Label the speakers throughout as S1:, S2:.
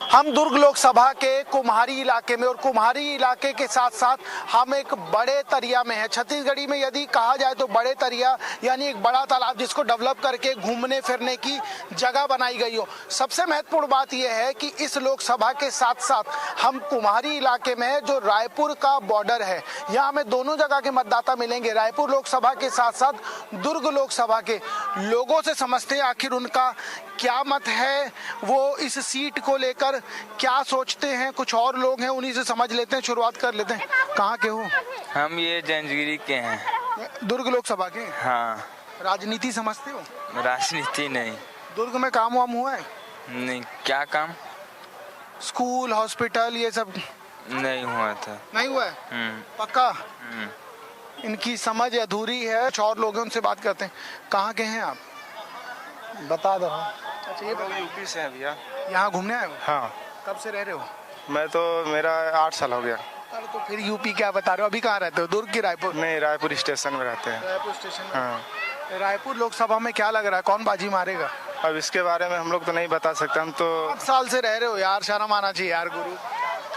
S1: हम दुर्ग लोकसभा के कुम्हारी इलाके में, और कुम्हारी इलाके के साथ साथ हम एक बड़े तरिया में है। छत्तीसगढ़ी में यदि कहा जाए तो बड़े तरिया यानी एक बड़ा तालाब जिसको डेवलप करके घूमने फिरने की जगह बनाई गई हो। सबसे महत्वपूर्ण बात यह है कि इस लोकसभा के साथ साथ हम कुम्हारी इलाके में है जो रायपुर का बॉर्डर है। यहाँ हमें दोनों जगह के मतदाता मिलेंगे, रायपुर लोकसभा के साथ साथ दुर्ग लोकसभा के। लोगों से समझते हैं आखिर उनका क्या मत है, वो इस सीट को लेकर क्या सोचते हैं। कुछ और लोग हैं, उन्हीं से समझ लेते हैं, शुरुआत कर लेते हैं। कहाँ के हो?
S2: हम ये जंजगिरी के हैं।
S1: दुर्ग लोकसभा के?
S2: हाँ।
S1: राजनीति समझते हो?
S2: राजनीति नहीं।
S1: दुर्ग में काम वाम हुआ है?
S2: नहीं। क्या काम?
S1: स्कूल, हॉस्पिटल, ये सब
S2: नहीं हुआ था।
S1: नहीं हुआ है? पक्का? इनकी समझ अधूरी है। कुछ और लोग हैं, उनसे बात करते हैं। कहाँ के हैं आप? बता दो। अच्छा, ये
S3: यूपी से है भैया।
S1: यहाँ घूमने आए हो?
S3: हाँ।
S1: कब से रह रहे हो?
S3: मैं तो मेरा 8 साल हो गया।
S1: अरे तो फिर यूपी क्या बता रहे हो? अभी कहाँ रहते हो? दुर्ग की रायपुर?
S3: नहीं, रायपुर स्टेशन में रहते हैं।
S1: रायपुर स्टेशन में?
S3: हाँ।
S1: रायपुर लोकसभा में क्या लग रहा है, कौन बाजी मारेगा?
S3: अब इसके बारे में हम लोग तो नहीं बता सकते। हम तो
S1: 8 साल से रह रहे हो यार, शर्म आना चाहिए यार गुरु।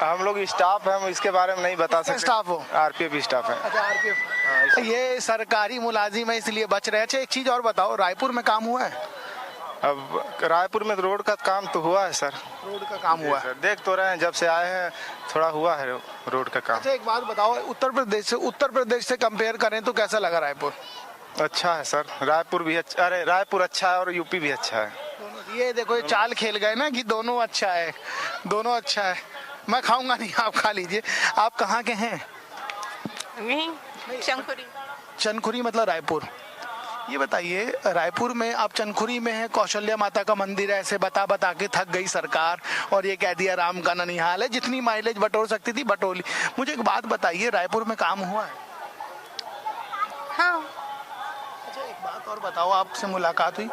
S3: हम लोग स्टाफ हैं, हम इसके बारे में नहीं बता सकते।
S1: स्टाफ हो?
S3: आरपीएफ स्टाफ है।
S1: अच्छा, आरपीएफ। ये सरकारी मुलाजिम है इसलिए बच रहे हैं। अच्छा, एक चीज और बताओ, रायपुर में काम हुआ है?
S3: अब रायपुर में रोड का काम तो हुआ है सर।
S1: रोड का काम हुआ है?
S3: देख तो रहे हैं, जब से आए हैं थोड़ा हुआ है रोड का काम।
S1: अच्छा, एक बात बताओ, उत्तर प्रदेश से कंपेयर करें तो कैसा लगा रायपुर?
S3: अच्छा है सर, रायपुर भी अच्छा। अरे रायपुर अच्छा है और यूपी भी अच्छा है।
S1: ये देखो, ये चाल खेल गए ना कि दोनों अच्छा है, दोनों अच्छा है। मैं खाऊंगा नहीं, आप खा लीजिए। आप कहाँ के हैं?
S4: चनखुरी।
S1: चनखुरी मतलब रायपुर। ये बताइए, रायपुर में आप चनखुरी में है, कौशल्या माता का मंदिर है, ऐसे बता बता के थक गई सरकार और ये कह दिया राम का ननिहाल है। जितनी माइलेज बटोर सकती थी बटोली। मुझे एक बात बताइए, रायपुर में काम हुआ है?
S4: हाँ।
S1: अच्छा, एक बात और बताओ, आपसे मुलाकात हुई,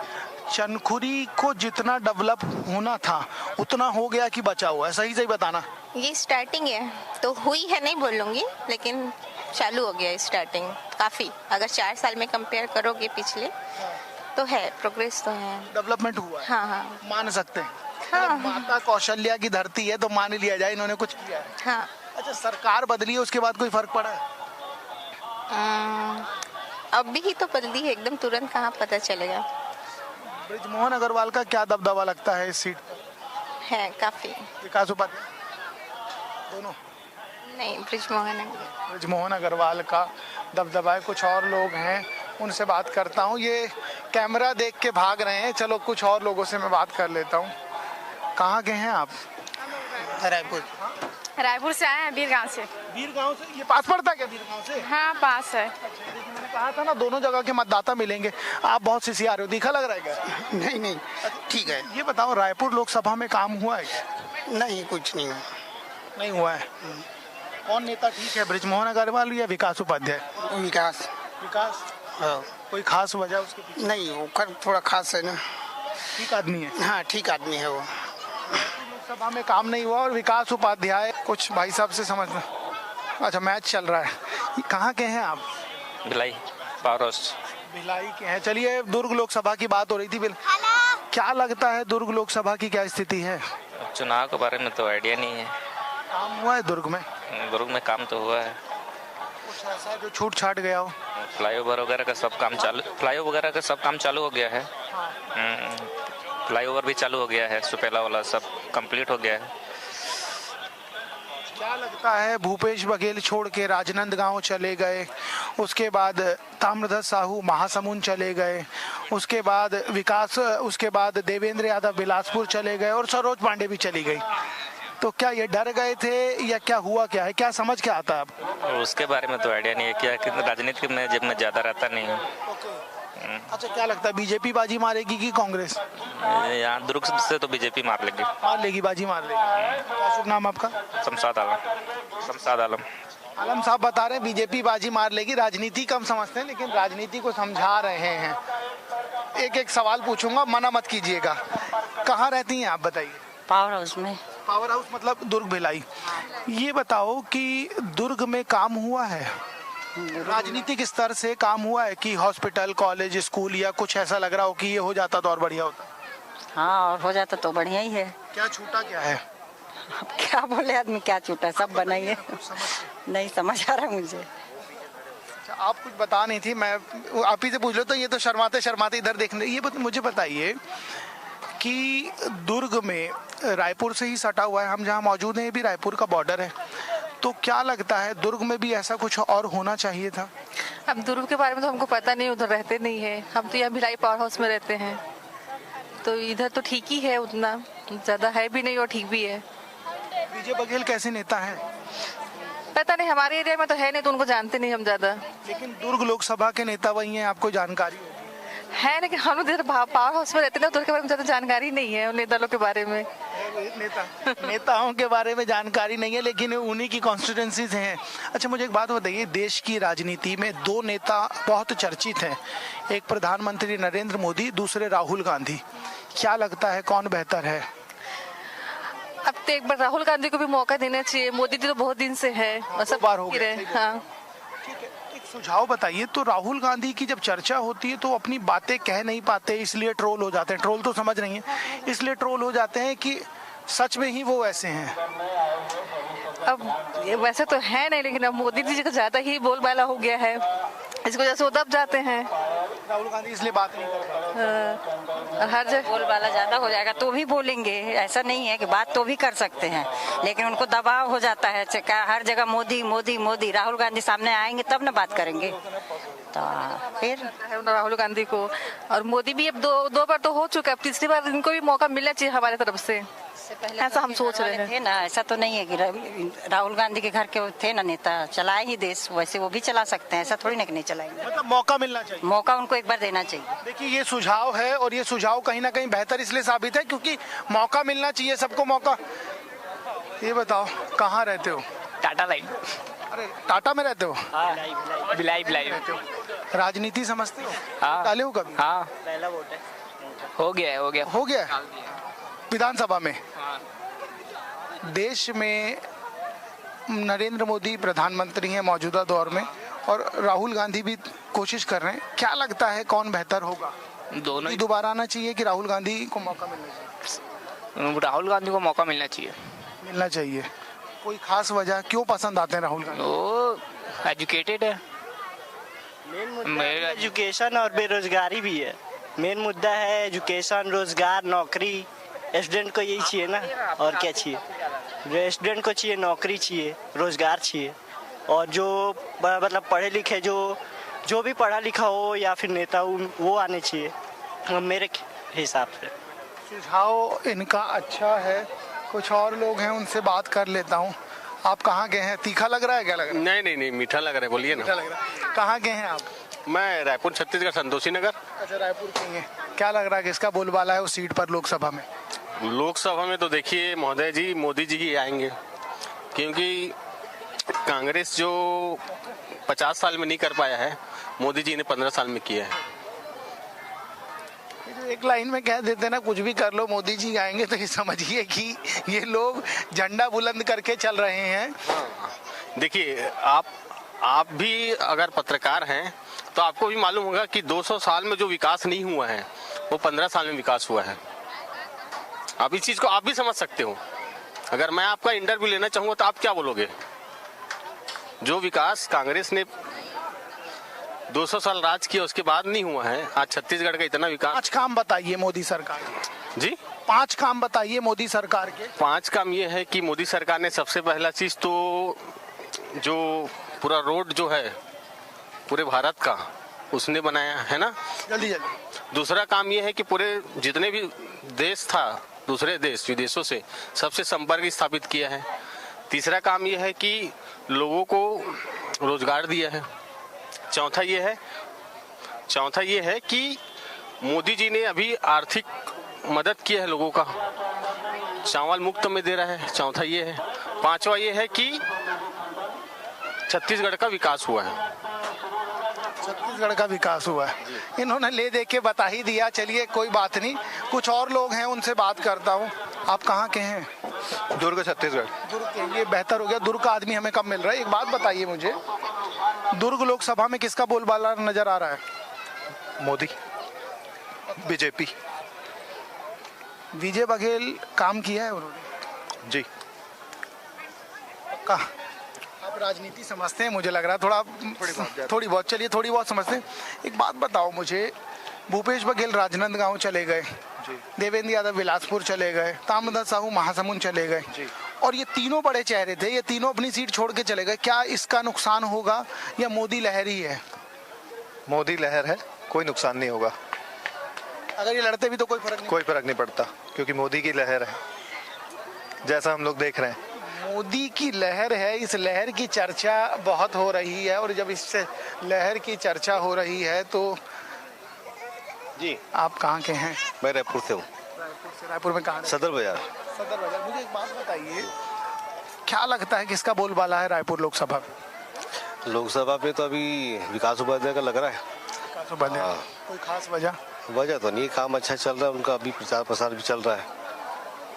S1: चनखुरी को जितना डेवलप होना था उतना हो गया कि बचा हुआ है? सही सही बताना।
S4: ये स्टार्टिंग है तो हुई है नहीं बोलूँगी, लेकिन चालू हो गया स्टार्टिंग काफ़ी। अगर 4 साल में कंपेयर करोगे पिछले तो है, प्रोग्रेस तो है,
S1: डेवलपमेंट हुआ है।
S4: हाँ हाँ,
S1: मान सकते हैं।
S4: हाँ।
S1: माता कौशल्या की धरती है तो मान लिया जाए इन्होंने कुछ किया है।
S4: हाँ।
S1: अच्छा, सरकार बदली है, उसके बाद कोई फर्क पड़ा है?
S4: अभी ही तो बदली है, एकदम तुरंत कहाँ पता चलेगा।
S1: बृजमोहन अग्रवाल का क्या दबदबा लगता है इस सीट पर?
S4: है काफ़ी।
S1: विकास उपाध्याय? दोनों?
S4: नहीं, बृजमोहन।
S1: बृजमोहन अग्रवाल का दबदबा है। कुछ और लोग हैं, उनसे बात करता हूँ। ये कैमरा देख के भाग रहे हैं, चलो कुछ और लोगों से मैं बात कर लेता हूँ। कहाँ गए हैं आप?
S5: रायपुर।
S6: रायपुर से आए हैं, बीरगांव से।
S1: बीरगांव से? ये पास पड़ता है क्या बीरगांव से?
S6: हाँ, पास है।
S1: देखिए, मैंने कहा था ना दोनों जगह के मतदाता मिलेंगे। आप बहुत सिसिया रहे हो, दिखा लग रहा है क्या?
S5: नहीं नहीं, ठीक है।
S1: ये बताओ, रायपुर लोकसभा में काम हुआ है क्या?
S5: नहीं, कुछ नहीं हुआ।
S1: नहीं हुआ है। कौन नेता ठीक है, बृजमोहन अग्रवाल या विकास उपाध्याय?
S5: विकास।
S1: विकास?
S5: हाँ।
S1: कोई खास वजह उसके पीछे?
S5: नहीं, वो थोड़ा खास है ना।
S1: ठीक आदमी है?
S5: हाँ, ठीक आदमी है वो।
S1: लोकसभा में काम नहीं हुआ और विकास उपाध्याय, कुछ भाई साहब से समझना। अच्छा, मैच चल रहा है। कहाँ के हैं आप?
S2: भिलाई, पारोस।
S1: भिलाई के हैं। चलिए, दुर्ग लोकसभा की बात हो रही थी। क्या लगता है दुर्ग लोकसभा की क्या स्थिति है?
S2: चुनाव के बारे में तो आइडिया नहीं है।
S1: काम हुआ है दुर्ग में?
S2: दुर्ग में काम तो हुआ है।
S1: कुछ ऐसा जो छूट छाट गया हो?
S2: फ्लाईओवर वगैरह का सब काम चालू, फ्लाईओवर वगैरह का सब काम चालू हो गया है। फ्लाईओवर भी चालू हो गया है, सुपेला वाला सब कंप्लीट हो गया है।
S1: क्या लगता है, भूपेश बघेल छोड़ के राजनांदगांव चले गए, उसके बाद ताम्रध्वज साहू महासमुंद चले गए, उसके बाद देवेंद्र यादव बिलासपुर चले गए और सरोज पांडे भी चली गई, तो क्या ये डर गए थे या क्या हुआ, क्या है, क्या समझ के आता है आपको?
S2: उसके बारे में तो आइडिया नहीं है, क्या कि राजनीति में जब मैं ज्यादा रहता नहीं हूँ।
S1: अच्छा, क्या लगता है बीजेपी बाजी मारेगी कि कांग्रेस?
S2: यहाँ दुर्ग से तो बीजेपी मार लेगी।
S1: मार लेगी, बाजी मार लेगी। क्या शुभ नाम आपका?
S2: शमशाद आलम। शमशाद आलम।
S1: आलम साहब बता रहे हैं बीजेपी बाजी मार लेगी। राजनीति कम समझते हैं लेकिन राजनीति को समझा रहे हैं। एक एक सवाल पूछूंगा, मना मत कीजिएगा। कहाँ रहती हैं आप, बताइए?
S7: पावर हाउस में।
S1: पावर हाउस मतलब दुर्ग भिलाई। ये बताओ कि दुर्ग में काम हुआ है, राजनीतिक स्तर से काम हुआ है कि हॉस्पिटल, कॉलेज, स्कूल, या कुछ ऐसा लग रहा हो कि ये हो जाता तो और बढ़िया होता?
S7: हाँ, और हो जाता तो बढ़िया ही है।
S1: क्या छूटा, क्या है?
S7: अब क्या बोले आदमी, क्या छूटा, सब बनाइए। नहीं समझ आ रहा मुझे।
S1: आप कुछ बता नहीं थी, मैं आप ही से पूछ लो। तो ये तो शर्माते शर्माते इधर देखने, ये मुझे बताइए कि दुर्ग में रायपुर से ही सटा हुआ है, हम जहाँ मौजूद हैं ये भी रायपुर का बॉर्डर है, तो क्या लगता है दुर्ग में भी ऐसा कुछ और होना चाहिए था?
S8: अब दुर्ग के बारे में तो हमको पता नहीं, उधर रहते नहीं है हम, तो यहाँ भिलाई पावर हाउस में रहते हैं, तो इधर तो ठीक ही है, उतना ज़्यादा है भी नहीं और ठीक भी है।
S1: विजय बघेल कैसे नेता है?
S8: पता नहीं, हमारे एरिया में तो है नहीं, तो उनको जानते नहीं हम ज़्यादा।
S1: लेकिन दुर्ग लोकसभा के नेता वही हैं, आपको जानकारी होगी।
S8: है, लेकिन हम लोग इधर पावर हाउस में रहते हैं, उधर के बारे में ज़्यादा जानकारी नहीं है, उन नेता लोग के बारे में।
S1: नेताओं के बारे में जानकारी नहीं है, लेकिन उन्हीं की कॉन्स्टिट्यूंसीज हैं। अच्छा, मुझे एक बात बताइए, देश की राजनीति में दो नेता बहुत चर्चित हैं, एक प्रधानमंत्री नरेंद्र मोदी, दूसरे राहुल गांधी। क्या लगता है कौन बेहतर है?
S8: अब तो एक बार राहुल गांधी को भी मौका देना चाहिए, मोदी जी तो बहुत दिन से है, सब
S1: बार हो गया।
S8: हाँ।
S1: एक सुझाव बताइए, तो राहुल गांधी की जब चर्चा होती है तो अपनी बातें कह नहीं पाते, इसलिए ट्रोल हो जाते हैं। ट्रोल तो समझ रही हैं, इसलिए ट्रोल हो जाते हैं कि सच में ही वो वैसे हैं।
S8: अब ये वैसे तो है नहीं, लेकिन अब मोदी जी का ज्यादा ही बोलबाला हो गया है, इसकी वजह से वो दब जाते हैं।
S1: राहुल गांधी इसलिए बात नहीं कर पाते।
S8: हर जगह
S7: बोलबाला ज्यादा हो जाएगा तो भी बोलेंगे, ऐसा नहीं है कि बात तो भी कर सकते हैं, लेकिन उनको दबाव हो जाता है, हर जगह मोदी मोदी मोदी। राहुल गांधी सामने आएंगे तब ना बात करेंगे, तो फिर
S8: राहुल गांधी को और मोदी भी अब दो बार तो हो चुका है, अब तीसरी बार इनको भी मौका मिलना चाहिए हमारे तरफ से, ऐसा हम सोच रहे हैं
S7: ना। ऐसा तो नहीं है कि राहुल गांधी के घर के थे ना नेता, चलाए ही देश, वैसे वो भी चला सकते हैं, ऐसा थोड़ी ना कि नहीं चलाएंगे।
S1: मतलब मौका मिलना चाहिए,
S7: मौका उनको एक बार देना चाहिए।
S1: देखिए ये सुझाव है, और ये सुझाव कहीं ना कहीं बेहतर इसलिए साबित है क्योंकि मौका मिलना चाहिए सबको, मौका। ये बताओ कहाँ रहते हो?
S9: टाटा लाइन।
S1: अरे टाटा में रहते हो?
S9: बिलाई
S1: राजनीति समझते हो?
S9: हाँ।
S1: डाले हो कभी?
S9: हाँ, पहला वोट है। हो गया
S1: विधानसभा में। देश में नरेंद्र मोदी प्रधानमंत्री हैं मौजूदा दौर में, और राहुल गांधी भी कोशिश कर रहे हैं। क्या लगता है कौन बेहतर होगा?
S9: दोनों
S1: दोबारा आना चाहिए कि राहुल गांधी को मौका मिलना चाहिए?
S9: राहुल गांधी को मौका मिलना चाहिए।
S1: कोई खास वजह, क्यों पसंद आते हैं राहुल गांधी?
S9: वो एजुकेटेड है।
S10: मेन एजुकेशन और बेरोजगारी भी है। मेन मुद्दा है एजुकेशन, रोजगार, नौकरी। स्टूडेंट को यही चाहिए ना, और क्या चाहिए? स्टूडेंट को चाहिए नौकरी, चाहिए रोजगार चाहिए, और जो मतलब पढ़े लिखे जो भी पढ़ा लिखा हो या फिर नेता वो आने चाहिए मेरे हिसाब से।
S1: सुझाव इनका अच्छा है, कुछ और लोग हैं उनसे बात कर लेता हूँ। आप कहाँ गए हैं? तीखा लग रहा है? क्या लग रहा है?
S11: नहीं मीठा लग रहा है, बोलिए ना।
S1: मीठा लग रहा है। कहाँ गए हैं आप?
S11: मैं रायपुर छत्तीसगढ़, संतोषी नगर।
S1: अच्छा, रायपुर के हैं। क्या लग रहा है किसका बोलबाला है उस सीट पर लोकसभा में?
S11: लोकसभा में तो देखिए महोदय जी, मोदी जी ही आएंगे, क्योंकि कांग्रेस जो 50 साल में नहीं कर पाया है, मोदी जी ने 15 साल में किया है।
S1: एक लाइन में कह देते ना, कुछ भी कर लो मोदी जी आएंगे, तो ये समझिए कि ये लोग झंडा बुलंद करके चल रहे हैं।
S11: देखिए आप भी अगर पत्रकार हैं तो आपको भी मालूम होगा कि 200 साल में जो विकास नहीं हुआ है वो 15 साल में विकास हुआ है। आप इस चीज को आप भी समझ सकते हो। अगर मैं आपका इंटरव्यू लेना चाहूंगा तो आप क्या बोलोगे? जो विकास कांग्रेस ने 200 साल राज किया उसके बाद नहीं हुआ है, आज छत्तीसगढ़ का इतना विकास।
S1: 5 काम बताइए मोदी सरकार के।
S11: जी
S1: 5 काम बताइए मोदी सरकार के।
S11: 5 काम ये है कि मोदी सरकार ने सबसे पहला चीज तो जो पूरा रोड जो है पूरे भारत का उसने बनाया है ना,
S1: जल्दी।
S11: दूसरा काम ये है कि पूरे जितने भी देश था, दूसरे देश विदेशों से सबसे संपर्क स्थापित किया है। तीसरा काम ये है कि लोगों को रोजगार दिया है। चौथा ये है कि मोदी जी ने अभी आर्थिक मदद किया है लोगों का, चावल मुफ्त में दे रहा है। चौथा ये है। पांचवा ये है कि छत्तीसगढ़ का विकास हुआ है।
S1: छत्तीसगढ़ का विकास हुआ है, इन्होंने ले दे के बता ही दिया। चलिए कोई बात नहीं, कुछ और लोग हैं उनसे बात करता हूँ। आप कहाँ के हैं?
S3: दुर्ग, छत्तीसगढ़।
S1: दुर्ग के, ये बेहतर हो गया। दुर्ग का आदमी हमें कब मिल रहा है? एक बात बताइए मुझे, दुर्ग लोकसभा में किसका बोलबाला नजर आ रहा है?
S3: मोदी, बीजेपी।
S1: विजय बघेल काम किया है उन्होंने?
S3: जी।
S1: का आप राजनीति समझते हैं, मुझे लग रहा है थोड़ी बहुत चलिए थोड़ी बहुत समझते हैं। एक बात बताओ मुझे, भूपेश बघेल राजनांदगांव चले गए, देवेंद्र यादव बिलासपुर चले गए, ताम्रध्वज साहू महासमुंद चले गए, और ये तीनों बड़े चेहरे थे, ये तीनों अपनी सीट छोड़ के चले गए। क्या इसका नुकसान होगा या मोदी लहर ही है?
S12: मोदी लहर है, कोई नुकसान नहीं होगा।
S1: अगर ये लड़ते भी तो कोई फर्क नहीं
S12: पड़ता, क्योंकि मोदी की लहर है, जैसा हम लोग देख रहे हैं।
S1: मोदी की लहर है, इस लहर की चर्चा बहुत हो रही है, और जब इस लहर की चर्चा हो रही है तो
S12: जी
S1: आप कहाँ के हैं?
S12: मैं रायपुर से हूँ।
S1: रायपुर में कहाँ?
S12: सदर बाजार।
S1: सदर बाजार। मुझे एक बात बताइए, क्या लगता है किसका बोलबाला है रायपुर लोकसभा में?
S12: लोकसभा पे तो अभी विकास उपाध्याय का लग रहा है।
S1: विकास उपाध्याय, कोई खास वजह?
S12: वजह तो नहीं, काम अच्छा चल रहा है उनका, अभी प्रचार प्रसार भी चल रहा है।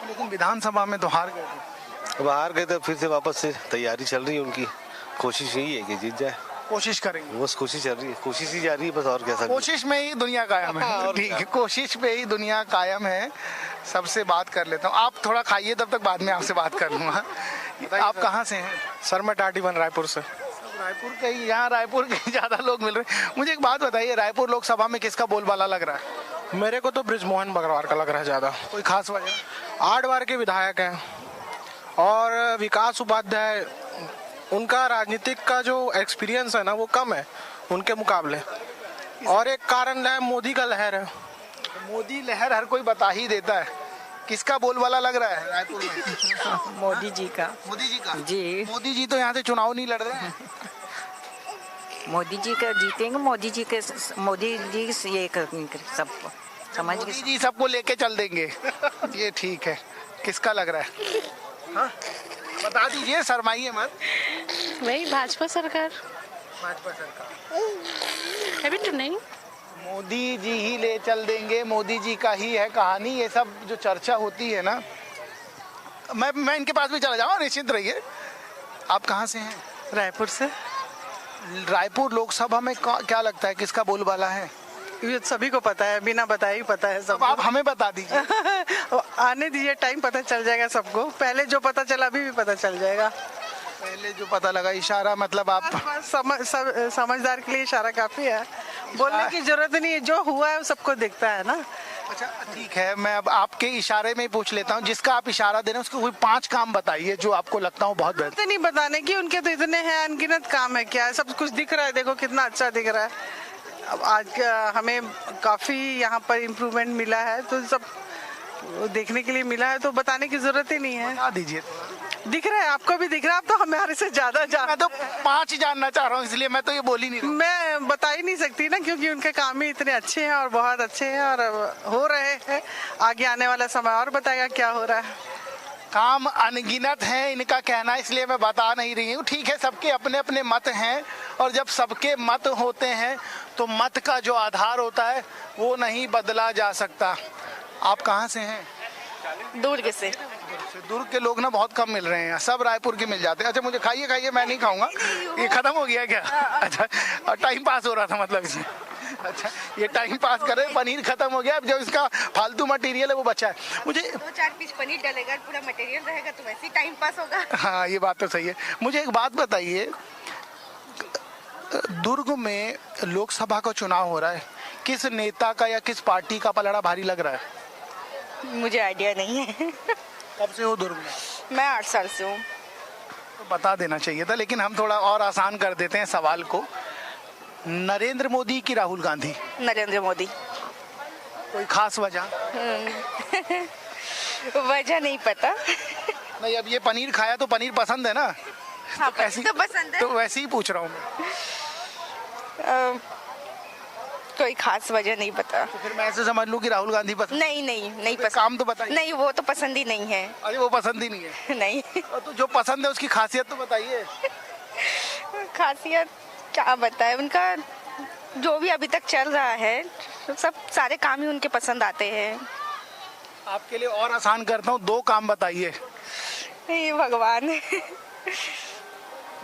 S1: लेकिन विधानसभा में तो हार गए थे।
S12: अब हार गए तो फिर से वापस से तैयारी चल रही है उनकी, कोशिश यही है कि जीत जाए।
S1: कोशिश करेंगे,
S12: बस कोशिश चल रही है, कोशिश ही जारी है बस, और क्या।
S1: कोशिश में ही दुनिया कायम है। ठीक है, कोशिश पे ही दुनिया कायम है। सबसे बात कर लेता हूँ, आप थोड़ा खाइए, तब तक बाद में आपसे बात कर लूँगा। आप कहाँ से हैं?
S13: सर मैं टाटीबन रायपुर से।
S1: रायपुर के ही, यहाँ रायपुर के ज़्यादा लोग मिल रहे हैं। मुझे एक बात बताइए, रायपुर लोकसभा में किसका बोलबाला लग रहा है?
S13: मेरे को तो बृजमोहन बग्रवाल का लग रहा है ज़्यादा।
S1: कोई खास वजह?
S13: 8 बार के विधायक हैं, और विकास उपाध्याय, उनका राजनीतिक का जो एक्सपीरियंस है ना वो कम है उनके मुकाबले, और एक कारण है मोदी का लहर है।
S1: मोदी लहर हर कोई बता ही देता है। किसका बोलबाला लग रहा है रायपुर में?
S7: मोदी जी का।
S1: मोदी जी का?
S7: जी।
S1: मोदी जी तो यहाँ से चुनाव नहीं लड़ रहे हैं।
S7: मोदी जी का जीतेंगे, मोदी जी ये सबको समझ
S1: मोदी जी सबको लेके चल देंगे। ये ठीक है। किसका लग रहा है? हाँ? बता दीजिए, शर्माइए मत।
S6: वही भाजपा सरकार।
S1: भाजपा सरकार
S6: अभी तो नहीं,
S1: मोदी जी ही ले चल देंगे, मोदी जी का ही है कहानी। ये सब जो चर्चा होती है ना, मैं इनके पास भी चला जाऊँ, निश्चिंत रहिए। आप कहाँ से हैं?
S14: रायपुर से।
S1: रायपुर लोकसभा में क्या लगता है किसका बोलबाला है?
S14: ये सभी को पता है, बिना बताए ही पता है सब।
S1: आप हमें बता दीजिए।
S14: आने दीजिए, टाइम पता चल जाएगा सबको। पहले जो पता चला अभी भी पता चल जाएगा।
S1: पहले जो पता लगा, इशारा मतलब आप
S14: समझदार के लिए इशारा काफी है, बोलने की जरूरत नहीं है। जो हुआ है वो सबको दिखता है ना।
S1: अच्छा ठीक है, मैं अब आपके इशारे में ही पूछ लेता हूँ। जिसका आप इशारा दे रहे हैं उसको कोई 5 काम बताइए जो आपको लगता हो बहुत बेहतर।
S14: नहीं बताने की, उनके तो इतने हैं, अनगिनत काम है। क्या है, सब कुछ दिख रहा है, देखो कितना अच्छा दिख रहा है। अब आज हमें काफी यहाँ पर इम्प्रूवमेंट मिला है, तो सब देखने के लिए मिला है, तो बताने की जरूरत ही नहीं है।
S1: बता दीजिए।
S14: दिख रहा है, आपको भी दिख रहा है। आप तो हमारे से ज्यादा
S1: मैं तो 5 जानना चाह रहा हूँ, इसलिए मैं तो ये बोल ही नहीं रहा।
S14: मैं बता ही नहीं सकती ना, क्योंकि उनके काम ही इतने अच्छे हैं और बहुत अच्छे हैं और हो रहे हैं। आगे आने वाला समय और बताएगा क्या हो रहा है।
S1: काम अनगिनत है इनका कहना, इसलिए मैं बता नहीं रही हूँ। ठीक है, सबके अपने अपने मत हैं, और जब सबके मत होते हैं तो मत का जो आधार होता है वो नहीं बदला जा सकता। आप कहाँ से हैं?
S6: दुर्ग से।
S1: दुर्ग के लोग ना बहुत कम मिल रहे हैं, सब रायपुर के मिल जाते हैं। अच्छा मुझे खाइए, मैं नहीं खाऊंगा। ये खत्म हो गया क्या? अच्छा, टाइम पास हो रहा था मतलब इसमें। अच्छा, ये टाइम पास करे, पनीर खत्म हो गया। अब जो इसका फालतू मटेरियल है वो बचा है। मुझे
S4: 2-4 पीस पनीर डालेगा, पूरा मटेरियल रहेगा तो वैसे ही टाइम पास होगा।
S1: हाँ, ये बात तो सही है। मुझे एक बात बताइए, दुर्ग में लोकसभा का चुनाव हो रहा है, किस नेता का या किस पार्टी का पलड़ा भारी लग रहा है?
S4: मुझे आइडिया नहीं है।
S1: कब से हो दुर्ग में?
S4: मैं 8 साल से हूँ।
S1: तो बता देना चाहिए था, लेकिन हम थोड़ा और आसान कर देते हैं सवाल को। नरेंद्र मोदी की राहुल गांधी?
S4: नरेंद्र मोदी।
S1: कोई खास वजह?
S4: वजह नहीं पता।
S1: नहीं, अब ये पनीर खाया तो पनीर पसंद है ना?
S4: हाँ, तो ऐसी तो पसंद है,
S1: तो वैसे ही पूछ रहा हूँ मैं।
S4: कोई खास वजह नहीं पता।
S1: तो फिर मैं ऐसे समझ लूँ कि राहुल गांधी पसंद?
S4: नहीं पसंद।
S1: काम तो बताइए।
S4: नहीं, वो तो पसंद ही नहीं है।
S1: अरे वो पसंद ही नहीं है?
S4: नहीं।
S1: तो जो पसंद है उसकी खासियत तो बताइए।
S4: खासियत क्या बताए, उनका जो भी अभी तक चल रहा है सब सारे काम ही उनके पसंद आते हैं।
S1: आपके लिए और आसान करता हूँ, 2 काम बताइए।
S4: भगवान।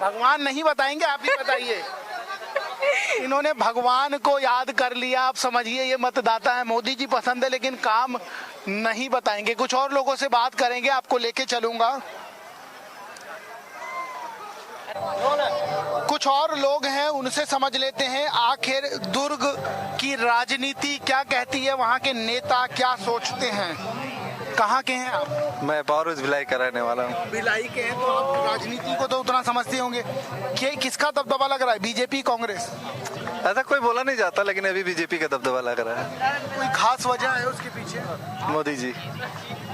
S1: भगवान नहीं बताएंगे, आप ही बताइए। इन्होंने भगवान को याद कर लिया। आप समझिए ये मतदाता है, मोदी जी पसंद है लेकिन काम नहीं बताएंगे। कुछ और लोगों से बात करेंगे, आपको लेके चलूंगा। कुछ और लोग हैं, उनसे समझ लेते हैं आखिर दुर्ग की राजनीति क्या कहती है, वहाँ के नेता क्या सोचते हैं। कहाँ के हैं आप?
S15: मैं पावरोज भिलाई का रहने वाला हूँ।
S1: भिलाई के हैं, तो आप राजनीति को तो उतना समझते होंगे कि किसका दबदबा लग रहा है, बीजेपी कांग्रेस?
S15: ऐसा कोई बोला नहीं जाता, लेकिन अभी बीजेपी का दबदबा लग रहा है।
S1: कोई खास वजह है उसके पीछे?
S15: मोदी जी।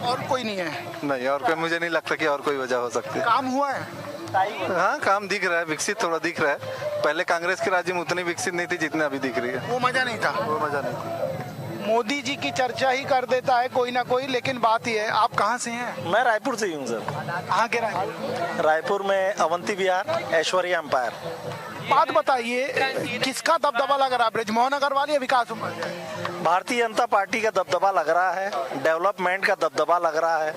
S1: और कोई नहीं है?
S15: नहीं, और कोई मुझे नहीं लगता कि और कोई वजह हो सकती है।
S1: काम हुआ है?
S15: हाँ, काम दिख रहा है, विकसित थोड़ा दिख रहा है। पहले कांग्रेस के राज्य में उतनी विकसित नहीं थी जितने अभी दिख रही है।
S1: वो मजा नहीं था?
S15: वो मजा नहीं था।
S1: मोदी जी की चर्चा ही कर देता है कोई ना कोई, लेकिन बात यह है, आप कहाँ से हैं?
S16: मैं रायपुर से ही हूँ सर।
S1: कहाँ के रायपुर?
S16: रायपुर में अवंती विहार, ऐश्वर्या एम्पायर।
S1: बात बताइए, किसका दबदबा लग रहा है, बृजमोहन अग्रवाल या विकास उपाध्याय?
S16: भारतीय जनता पार्टी का दबदबा लग रहा है, डेवलपमेंट का दबदबा लग रहा है।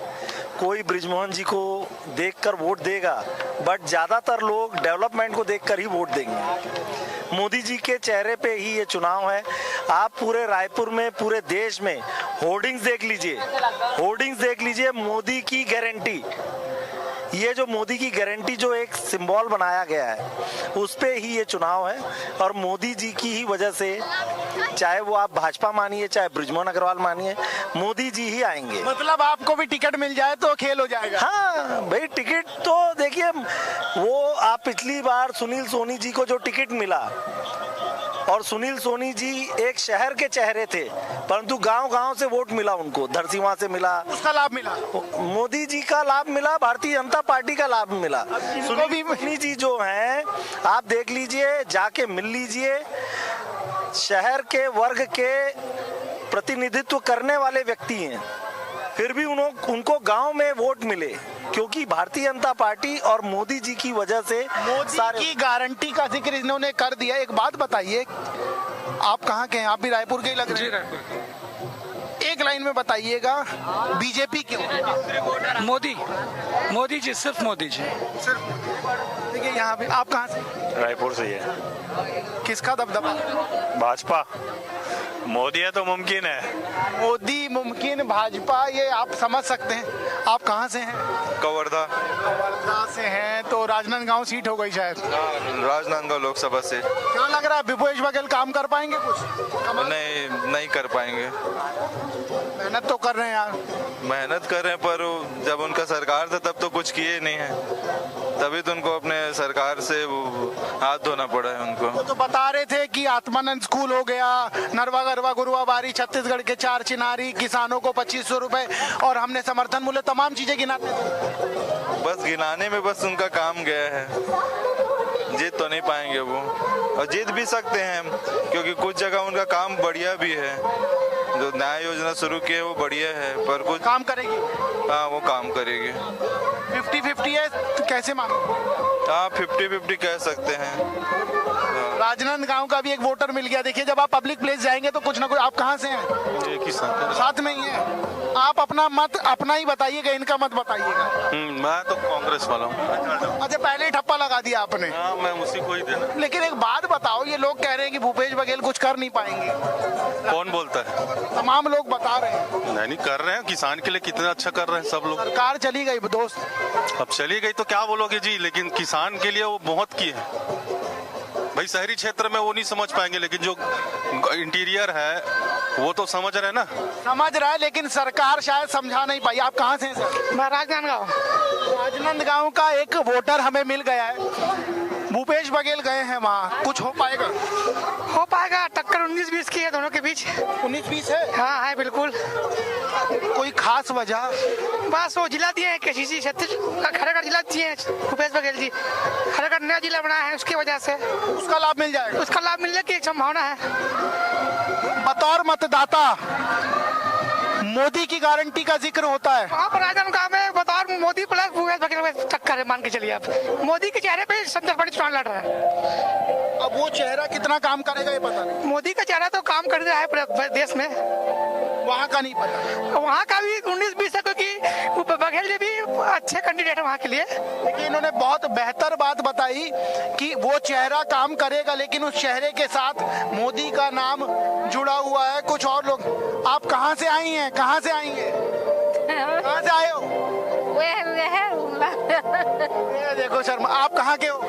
S16: कोई बृजमोहन जी को देखकर वोट देगा, बट ज्यादातर लोग डेवलपमेंट को देखकर ही वोट देंगे। मोदी जी के चेहरे पे ही ये चुनाव है। आप पूरे रायपुर में, पूरे देश में होर्डिंग्स देख लीजिए, होर्डिंग्स देख लीजिए, मोदी की गारंटी। ये जो मोदी की गारंटी जो एक सिंबल बनाया गया है, उस पे ही ये चुनाव है और मोदी जी की ही वजह से, चाहे वो आप भाजपा मानिए चाहे बृजमोहन अग्रवाल मानिए, मोदी जी ही आएंगे।
S1: मतलब आपको भी टिकट मिल जाए तो खेल हो जाएगा?
S16: हाँ भाई, टिकट तो देखिए, वो आप पिछली बार सुनील सोनी जी को जो टिकट मिला, और सुनील सोनी जी एक शहर के चेहरे थे, परंतु गांव-गांव से वोट मिला उनको, धरसीवां से मिला,
S1: उसका लाभ मिला।
S16: मोदी जी का लाभ मिला, भारतीय जनता पार्टी का लाभ मिला। सुनील सोनी जी जो हैं, आप देख लीजिए, जाके मिल लीजिए, शहर के वर्ग के प्रतिनिधित्व करने वाले व्यक्ति हैं, फिर भी उनको गांव में वोट मिले, क्योंकि भारतीय जनता पार्टी और मोदी जी की वजह से।
S1: मोदी की गारंटी का जिक्र इन्होंने कर दिया। एक बात बताइए, आप कहाँ के हैं? आप भी रायपुर के ही लग रहे हैं। एक लाइन में बताइएगा, बीजेपी क्यों?
S17: मोदी जी, सिर्फ मोदी जी।
S1: सिर्फ? देखिए यहाँ पे, आप कहाँ से?
S18: रायपुर से ही है।
S1: किसका दबदबा?
S18: भाजपा। मोदी है तो मुमकिन है।
S1: मोदी मुमकिन, भाजपा, ये आप समझ सकते हैं। आप कहाँ से हैं?
S19: कवर्धा।
S1: कवर्धा से हैं, तो राजनांदगांव सीट हो गई शायद।
S19: राजनांदगांव लोकसभा से।
S1: क्या लग रहा है, भूपेश बघेल काम कर पाएंगे कुछ?
S19: नहीं कर पाएंगे।
S1: मेहनत तो कर रहे हैं यार।
S19: मेहनत कर रहे हैं, पर जब उनका सरकार था तब तो कुछ किए नहीं है, तभी तो उनको अपने सरकार से हाथ धोना पड़ा है उनको।
S1: वो तो बता रहे थे कि आत्मानंद स्कूल हो गया, नरवा गरवा गुरुआ बारी, छत्तीसगढ़ के 4 चिनारी, किसानों को 2500 रुपए, और हमने समर्थन मूल्य, तमाम चीजें गिनाते थे।
S19: बस गिनाने में बस उनका काम गया है, जीत तो नहीं पाएंगे वो, और जीत भी सकते हैं क्योंकि कुछ जगह उनका काम बढ़िया भी है। जो न्याय योजना शुरू की है वो बढ़िया है, पर कुछ
S1: काम करेगी।
S19: हाँ, वो काम करेगी।
S1: 50-50 है तो कैसे मानो?
S19: हाँ, 50-50 कह सकते हैं।
S1: राजनांदगांव का भी एक वोटर मिल गया। देखिए, जब आप पब्लिक प्लेस जाएंगे तो कुछ ना कुछ। आप कहाँ से हैं?
S19: एक ही
S1: साथ में ही है। आप अपना मत अपना ही बताइएगा, इनका मत बताइएगा।
S19: मैं तो कांग्रेस वाला हूँ।
S1: अच्छा, पहले ही ठप्पा लगा दिया आपने।
S19: हाँ, मैं उसी को ही देना।
S1: लेकिन एक बात बताओ, ये लोग कह रहे हैं कि भूपेश बघेल कुछ कर नहीं पाएंगे।
S19: कौन बोलता है?
S1: तमाम लोग बता रहे हैं।
S19: नहीं कर रहे हैं, किसान के लिए कितना अच्छा कर रहे हैं सब लोग।
S1: सरकार चली गई दोस्त।
S19: अब चली गई तो क्या बोलोगे जी, लेकिन किसान के लिए वो बहुत की है भाई। शहरी क्षेत्र में वो नहीं समझ पाएंगे, लेकिन जो इंटीरियर है वो तो समझ रहे हैं ना।
S1: समझ रहा है, लेकिन सरकार शायद समझा नहीं पाई। आप कहाँ से हैं सर?
S5: मैं राजनांदगांव।
S1: राजनांदगांव का एक वोटर हमें मिल गया है। भूपेश बघेल गए हैं वहाँ, कुछ हो पाएगा?
S5: हो पाएगा, टक्कर 19-20 की है दोनों के बीच।
S1: 19-20 है?
S5: हाँ है, बिल्कुल।
S1: कोई खास वजह?
S5: बस वो जिला दिए हैं, केसीसी छत्तीसगढ़ खड़गड़ जिला दिए हैं भूपेश बघेल जी। खड़गड़ नया जिला बना है, उसकी वजह से
S1: उसका लाभ मिल जाएगा।
S5: उसका लाभ मिलने की एक संभावना है।
S1: बतौर मतदाता मोदी की गारंटी का जिक्र होता है।
S5: आप राजनांदगांव में बतौर मोदी प्लस भूपेश बघेल में टक्कर है, मान के चलिए आप। मोदी के चेहरे पे संतोष पाटिल चुनाव लड़ रहा है।
S1: अब वो चेहरा कितना काम करेगा ये पता नहीं।
S5: मोदी का चेहरा तो काम कर रहा है पूरे देश में,
S1: वहाँ का नहीं पता।
S5: वहाँ का भी 19-20 है, क्योंकि बघेल जी भी अच्छे कैंडिडेट है वहाँ के लिए।
S1: लेकिन इन्होंने बहुत बेहतर बात बताई कि वो चेहरा काम करेगा, लेकिन उस चेहरे के साथ मोदी का नाम जुड़ा हुआ है। कुछ और लोग। आप कहाँ से आई हैं? कहाँ से आएंगे? कहाँ से आए हो? ये देखो शर्मा, आप कहाँ के हो?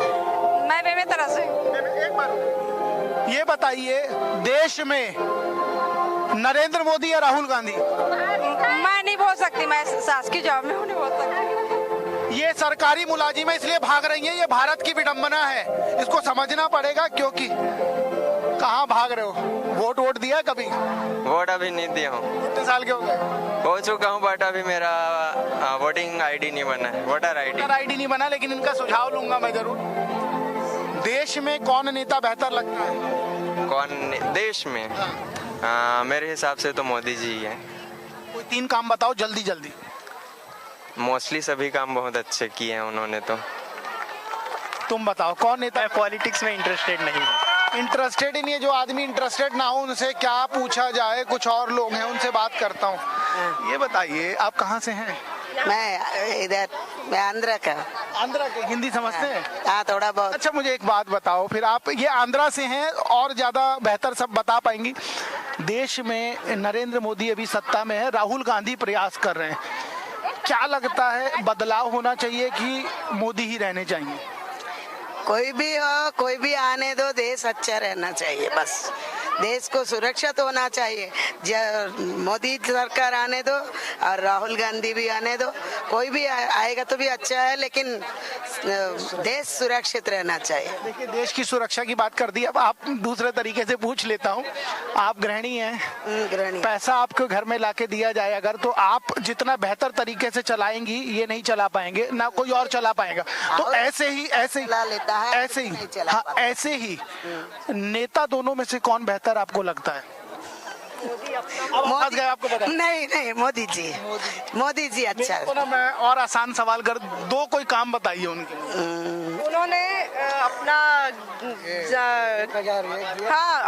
S6: मैं बेमेतरा से।
S1: एक बार ये बताइए, देश में नरेंद्र मोदी या राहुल गांधी?
S6: मैं नहीं बोल सकती, मैं सास की जॉब में हूँ, नहीं बोल सकती।
S1: ये सरकारी मुलाजिमें इसलिए भाग रही हैं, ये भारत की विडंबना है, इसको समझना पड़ेगा। क्योंकि कहाँ भाग रहे हो? वोट दिया कभी?
S20: वोट अभी नहीं दिया हूँ।
S1: कितने साल के हो गए?
S20: हो चुका हूँ, बट अभी मेरा वोटिंग आईडी नहीं बना है, वोटर आईडी
S1: नहीं बना, लेकिन इनका सुझाव लूंगा मैं जरूर। देश में कौन नेता बेहतर लगता है?
S20: कौन देश में? मेरे हिसाब से तो मोदी जी ही है।
S1: कोई 3 काम बताओ जल्दी जल्दी।
S20: मोस्टली सभी काम बहुत अच्छे किए हैं उन्होंने तो।
S1: तुम बताओ कौन नेता?
S10: मैं पॉलिटिक्स में इंटरेस्टेड नहीं हूँ।
S1: इंटरेस्टेड ही नहीं है। जो आदमी इंटरेस्टेड ना हो उनसे क्या पूछा जाए, कुछ और लोग हैं उनसे बात करता हूँ। ये बताइए आप कहाँ से हैं?
S21: मैं आंध्रा का।
S1: आंध्रा के हिंदी समझते हैं?
S21: हाँ, थोड़ा बहुत।
S1: अच्छा, मुझे एक बात बताओ, फिर आप ये आंध्रा से हैं और ज्यादा बेहतर सब बता पाएंगी। देश में नरेंद्र मोदी अभी सत्ता में है, राहुल गांधी प्रयास कर रहे हैं, क्या लगता है बदलाव होना चाहिए कि मोदी ही रहने चाहिए?
S21: कोई भी हो, कोई भी आने दो, देश अच्छा रहना चाहिए, बस देश को सुरक्षित होना चाहिए। मोदी सरकार आने दो और राहुल गांधी भी आने दो, कोई भी आएगा तो भी अच्छा है, लेकिन देश सुरक्षित रहना चाहिए।
S1: देखिए, देश की सुरक्षा की बात कर दी, अब आप दूसरे तरीके से पूछ लेता हूँ। आप गृहिणी हैं,
S21: गृहिणी।
S1: पैसा आपको घर में लाके दिया जाए अगर, तो आप जितना बेहतर तरीके से चलाएंगी ये नहीं चला पाएंगे, ना कोई और चला पाएगा। तो ऐसे ही हाँ, ऐसे ही नेता दोनों में से कौन बेहतर आपको लगता है?
S21: मोदी, आपको पता? नहीं, मोदी जी अच्छा है।
S1: ना मैं और आसान सवाल कर दो, कोई काम बताइए उनके।
S6: उन्होंने अपना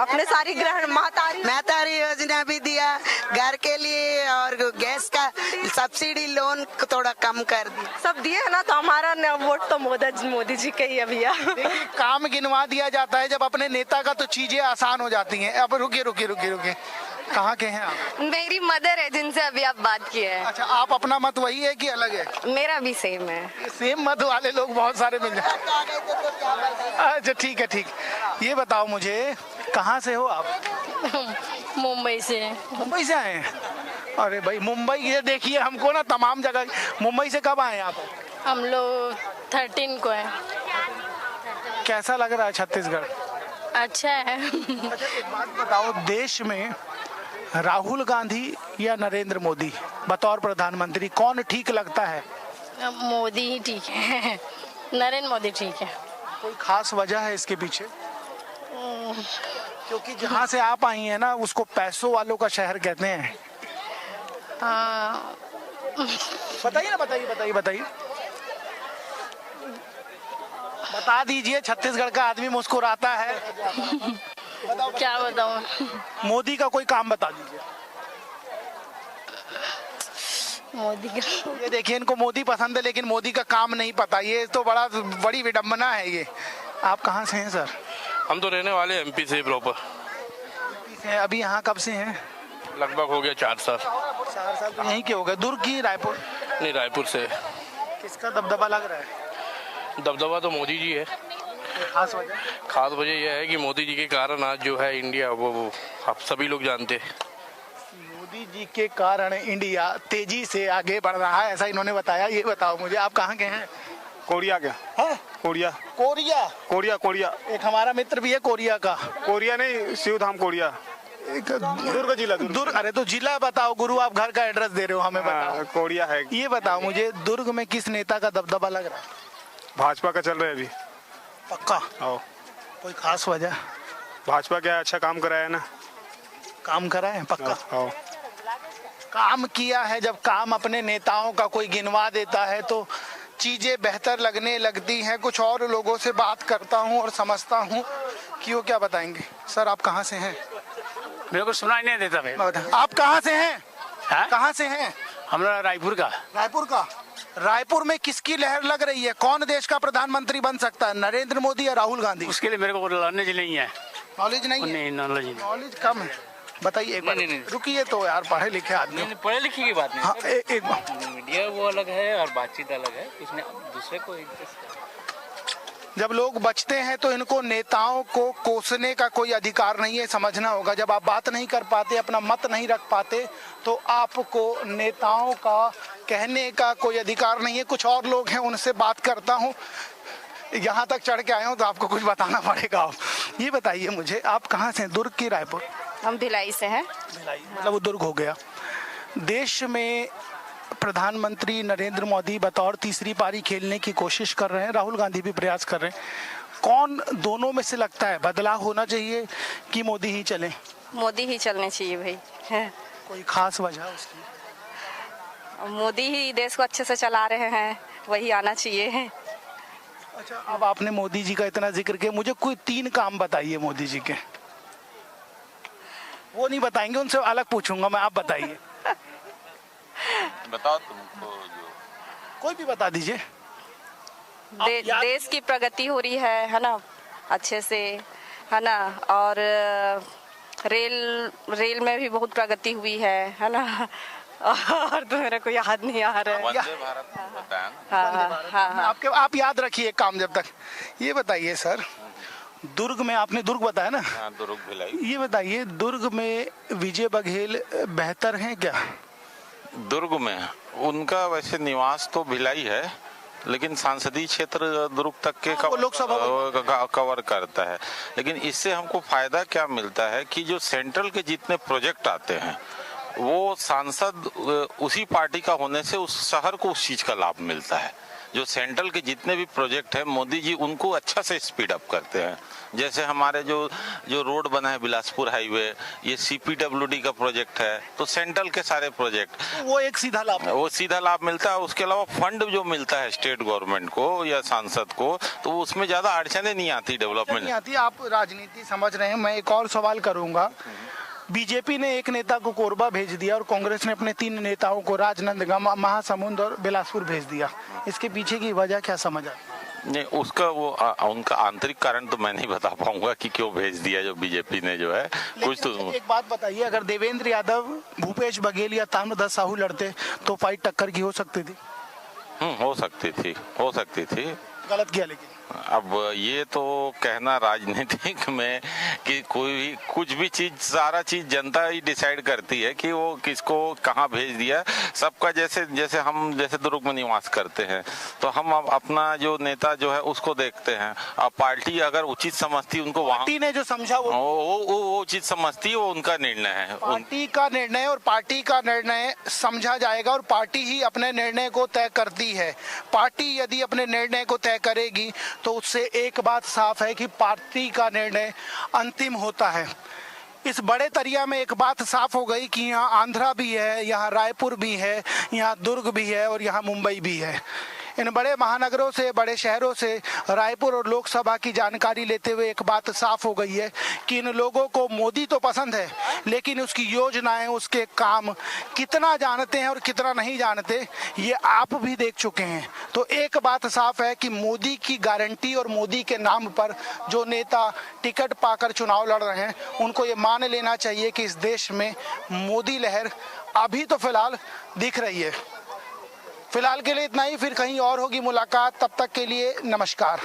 S6: अपने सारी ग्रहण
S21: महतारी योजना भी दिया घर के लिए, और गैस का सब्सिडी लोन थोड़ा कम कर दिया,
S6: सब दिए है ना। तो हमारा वोट तो मोदी जी के ही है भैया।
S1: देखिए, काम गिनवा दिया जाता है जब अपने नेता का, तो चीजें आसान हो जाती हैं। अब रुकिए, कहाँ के हैं आप?
S6: मेरी मदर है जिनसे अभी आप बात किए हैं।
S1: अच्छा, आप अपना मत वही है कि अलग है?
S6: मेरा भी सेम है।
S1: सेम मत वाले लोग बहुत सारे मिल जाए। अच्छा, ठीक है। ये बताओ मुझे, कहाँ से हो आप?
S6: मुंबई से।
S1: मुंबई से आए हैं? अरे भाई, मुंबई ये देखिए, हमको ना तमाम जगह। मुंबई से कब आए आप?
S6: हम लोग 13 को है।
S1: कैसा लग रहा है छत्तीसगढ़?
S6: अच्छा है।
S1: अच्छा, एक बात बताओ, देश में राहुल गांधी या नरेंद्र मोदी बतौर प्रधानमंत्री कौन ठीक लगता है?
S6: मोदी ही ठीक है। नरेंद्र मोदी ठीक है।
S1: कोई खास वजह है इसके पीछे? क्योंकि जहाँ से आप आई हैं ना, उसको पैसों वालों का शहर कहते हैं। बताइए ना, बताइए। बता दीजिए, छत्तीसगढ़ का आदमी मुस्कुराता है।
S6: क्या बताऊं?
S1: मोदी का कोई काम बता दीजिए।
S6: मोदी का,
S1: ये देखिए, इनको मोदी पसंद है लेकिन मोदी का काम नहीं पता, ये तो बड़ी विडंबना है ये। आप कहाँ से हैं सर?
S18: हम तो रहने वाले एमपी से प्रॉपर।
S1: अभी यहाँ कब से हैं?
S18: लगभग हो गया 4 साल।
S1: 4 साल तो यहीं के हो गए? दुर्ग की रायपुर?
S18: नहीं, रायपुर से।
S1: किसका दबदबा लग रहा है?
S18: दबदबा तो मोदी जी है।
S1: खास वजह?
S18: खास वजह यह है कि मोदी जी के कारण आज जो है इंडिया, वो आप सभी लोग जानते हैं।
S1: मोदी जी के कारण इंडिया तेजी से आगे बढ़ रहा है, ऐसा इन्होंने बताया। ये बताओ मुझे, आप कहाँ के हैं?
S3: कोरिया का।
S1: हाँ? कोरिया। एक हमारा मित्र भी है कोरिया का।
S3: कोरिया नहीं, शिवधाम कोरिया, दुर्ग जिला।
S1: अरे तो जिला बताओ गुरु, आप घर का एड्रेस दे रहे हो हमें, बताओ।
S3: कोरिया है।
S1: ये बताओ मुझे, दुर्ग में किस नेता का दबदबा लग रहा है?
S3: भाजपा का चल रहा है अभी।
S1: पक्का? कोई खास वजह?
S3: भाजपा क्या अच्छा काम कराया ना।
S1: काम करा है? पक्का काम किया है। जब काम अपने नेताओं का कोई गिनवा देता है तो चीजें बेहतर लगने लगती हैं। कुछ और लोगों से बात करता हूं और समझता हूं कि वो क्या बताएंगे। सर, आप कहाँ से हैं?
S17: मेरे को सुनाई नहीं देता भाई।
S1: आप कहाँ से हैं? कहाँ से हैं?
S17: हमारा रायपुर का।
S1: रायपुर में किसकी लहर लग रही है? कौन देश का प्रधानमंत्री बन सकता है, नरेंद्र मोदी या राहुल गांधी?
S17: उसके लिए मेरे को नॉलेज नहीं है।
S1: नॉलेज नहीं है? नॉलेज कम है। बताइए एक बार। रुकिए तो यार, पढ़े लिखे आदमी।
S17: पढ़े लिखे की बात नहीं।
S1: हाँ, एक बार
S9: मीडिया वो अलग है और बातचीत अलग है, उसने दूसरे को
S1: जब लोग बचते हैं तो इनको नेताओं को कोसने का कोई अधिकार नहीं है, समझना होगा। जब आप बात नहीं कर पाते, अपना मत नहीं रख पाते, तो आपको नेताओं का कहने का कोई अधिकार नहीं है। कुछ और लोग हैं, उनसे बात करता हूँ। यहाँ तक चढ़ के आए हो तो आपको कुछ बताना पड़ेगा। आप ये बताइए मुझे, आप कहाँ से हैं, दुर्ग की रायपुर?
S2: हम भिलाई से हैं।
S1: भिलाई मतलब वो दुर्ग हो गया। देश में प्रधानमंत्री नरेंद्र मोदी बतौर तीसरी पारी खेलने की कोशिश कर रहे हैं, राहुल गांधी भी प्रयास कर रहे हैं। कौन दोनों में से लगता है बदलाव होना चाहिए कि मोदी ही चले?
S2: मोदी ही चलने चाहिए भाई।
S1: कोई खास वजह उसकी?
S2: मोदी ही देश को अच्छे से चला रहे हैं, वही आना चाहिए।
S1: अच्छा, अब आपने मोदी जी का इतना जिक्र किया, मुझे कोई 3 काम बताइए मोदी जी के। वो नहीं बताएंगे, उनसे अलग पूछूंगा मैं, आप बताइए।
S22: बताओ तुमको जो
S1: कोई भी बता दीजिए।
S2: देश की प्रगति हो रही है ना, अच्छे से, है ना। और रेल में भी बहुत प्रगति हुई है ना। और तो मेरा कोई याद नहीं आ रहा है।
S22: वंदे भारत बताया।
S2: हाँ।
S1: आप याद रखिए काम जब तक। ये बताइए सर, दुर्ग में, आपने दुर्ग बताया ना?
S22: हाँ, दुर्ग भिलाई।
S1: ये बताइए, दुर्ग में विजय बघेल बेहतर हैं क्या?
S22: दुर्ग में उनका वैसे निवास तो भिलाई है, लेकिन सांसदीय क्षेत्र दुर्ग तक के लोकसभा कवर करता है। लेकिन इससे हमको फायदा क्या मिलता है कि जो सेंट्रल के जितने प्रोजेक्ट आते हैं वो सांसद उसी पार्टी का होने से उस शहर को उस चीज का लाभ मिलता है। जो सेंट्रल के जितने भी प्रोजेक्ट है मोदी जी उनको अच्छा से स्पीड अप करते हैं। जैसे हमारे जो रोड बना है बिलासपुर हाईवे, ये CPWD का प्रोजेक्ट है, तो सेंट्रल के सारे प्रोजेक्ट
S1: वो एक सीधा लाभ
S22: मिलता है। उसके अलावा फंड जो मिलता है स्टेट गवर्नमेंट को या सांसद को, तो उसमें ज्यादा अड़चने नहीं आती, डेवलपमेंट नहीं
S1: आती। आप राजनीति समझ रहे हैं। मैं एक और सवाल करूंगा। बीजेपी ने एक नेता को कोरबा भेज दिया और कांग्रेस ने अपने 3 नेताओं को राजनांदगांव, महासमुंद और बिलासपुर भेज दिया। इसके पीछे की वजह क्या समझ आई?
S22: नहीं, उसका उनका आंतरिक कारण तो मैं नहीं बता पाऊंगा कि क्यों भेज दिया जो बीजेपी ने जो है कुछ। तो
S1: एक बात बताइए, अगर देवेंद्र यादव, भूपेश बघेल या ताम्रध्वज साहू लड़ते तो फाइट टक्कर की हो सकती थी?
S22: हो सकती थी।
S1: गलत किया। लेकिन
S22: अब ये तो कहना राजनीतिक में कि कोई भी कुछ भी चीज, सारा चीज जनता ही डिसाइड करती है कि वो किसको कहाँ भेज दिया। सबका जैसे हम दुर्ग में निवास करते हैं तो हम अपना जो नेता जो है उसको देखते हैं। अब पार्टी अगर उचित समझती उनको, वहाँ
S1: पार्टी ने जो समझा
S22: वो उचित समझती है, वो उनका निर्णय है।
S1: पार्टी का निर्णय और पार्टी का निर्णय समझा जाएगा और पार्टी ही अपने निर्णय को तय करती है। पार्टी यदि अपने निर्णय को तय करेगी तो उससे एक बात साफ है कि पार्टी का निर्णय अंतिम होता है। इस बड़े तरिया में एक बात साफ हो गई कि यहाँ आंध्रा भी है, यहाँ रायपुर भी है, यहाँ दुर्ग भी है और यहाँ मुंबई भी है। इन बड़े महानगरों से, बड़े शहरों से रायपुर और लोकसभा की जानकारी लेते हुए एक बात साफ हो गई है कि इन लोगों को मोदी तो पसंद है, लेकिन उसकी योजनाएं, उसके काम कितना जानते हैं और कितना नहीं जानते ये आप भी देख चुके हैं। तो एक बात साफ है कि मोदी की गारंटी और मोदी के नाम पर जो नेता टिकट पाकर चुनाव लड़ रहे हैं उनको ये मान लेना चाहिए कि इस देश में मोदी लहर अभी तो फिलहाल दिख रही है। फिलहाल के लिए इतना ही, फिर कहीं और होगी मुलाकात। तब तक के लिए नमस्कार।